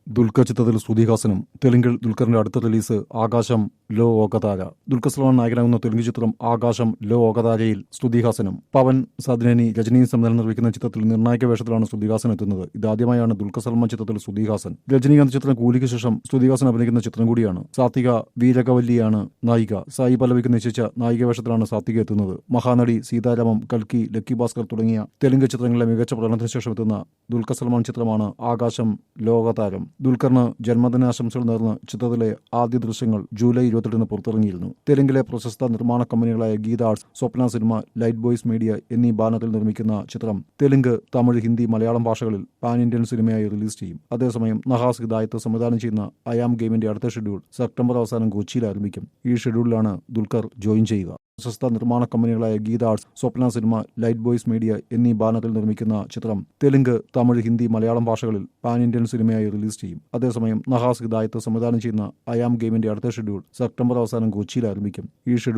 ദുൽഖർ ചിത്രത്തിൽ ശ്രുതിഹാസനും തെലുങ്കിൽ ദുൽഖറിന്റെ അടുത്ത റിലീസ് ആകാശം ലോ ഓകതാര. ദുൽഖർ സൽമാൻ നായകനാകുന്ന തെലുങ്ക് ചിത്രം ആകാശം ലോ ഓകതാരയിൽ ശ്രുതിഹാസനും പവൻ സാധിനേനി രജനിയും സംവിധാനം നിർവഹിക്കുന്ന ചിത്രത്തിൽ നിർണായക വേഷത്തിലാണ് ശ്രുതിഹാസൻ എത്തുന്നത്. ഇതാദ്യമായാണ് ദുൽഖർ സൽമാൻ ചിത്രത്തിൽ ശ്രുതിഹാസൻ. രജനീകാന്ത് ചിത്രം കൂലിക്ക് ശേഷം ശ്രുതിഹാസൻ അഭിനയിക്കുന്ന ചിത്രം കൂടിയാണ്. സാത്വിക വീരകവല്ലിയാണ് നായിക. സായി പല്ലവിക്ക് നിശ്ചയിച്ച നായിക വേഷത്തിലാണ് സാത്വിക എത്തുന്നത്. മഹാനടി, സീതാരാമം, കൽക്കി, ലക്കി ഭാസ്കർ തുടങ്ങിയ തെലുങ്ക് ചിത്രങ്ങളിലെ മികച്ച പ്രകടനത്തിന് ശേഷം എത്തുന്ന ദുൽഖർ സൽമാൻ ചിത്രമാണ് ആകാശം ലോകതാരം. ദുൽഖറിന് ജന്മദിനാശംസകൾ നേർന്ന് ചിത്രത്തിലെ ആദ്യ ദൃശ്യങ്ങൾ ജൂലൈ 28 പുറത്തിറങ്ങിയിരുന്നു. തെലുങ്കിലെ പ്രശസ്ത നിർമ്മാണ കമ്പനികളായ ഗീത ആർട്സ്, സ്വപ്ന സിനിമ, ലൈറ്റ് ബോയ്സ് മീഡിയ എന്നീ ബാനറിൽ നിർമ്മിക്കുന്ന ചിത്രം തെലുങ്ക്, തമിഴ്, ഹിന്ദി, മലയാളം ഭാഷകളിൽ പാൻ ഇന്ത്യൻ സിനിമയായി റിലീസ് ചെയ്യും. അതേസമയം നഹാസ് ഹിദായത്ത് സംവിധാനം ചെയ്യുന്ന അയാം ഗെയിമിന്റെ അടുത്ത ഷെഡ്യൂൾ സെപ്റ്റംബർ അവസാനം കൊച്ചിയിൽ ആരംഭിക്കും. ഈ ഷെഡ്യൂളിലാണ് ദുൽഖർ ജോയിൻ ചെയ്യുക. പ്രശസ്ത നിർമ്മാണ കമ്പനികളായ ഗീത ആർട്സ്, സ്വപ്ന സിനിമ, ലൈറ്റ് ബോയ്സ് മീഡിയ എന്നീ ബാനറിൽ നിർമ്മിക്കുന്ന ചിത്രം തെലുങ്ക്, തമിഴ്, ഹിന്ദി, മലയാളം ഭാഷകളിൽ പാൻ ഇന്ത്യൻ സിനിമയായി റിലീസ് ചെയ്യും. അതേസമയം നഹാസ് ഹിദായത്ത് സംവിധാനം ചെയ്യുന്ന അയാം ഗെയിമിന്റെ അടുത്ത ഷെഡ്യൂൾ സെപ്റ്റംബർ അവസാനം കൊച്ചിയിൽ ആരംഭിക്കും. ഈ ഷെഡ്യൂൾ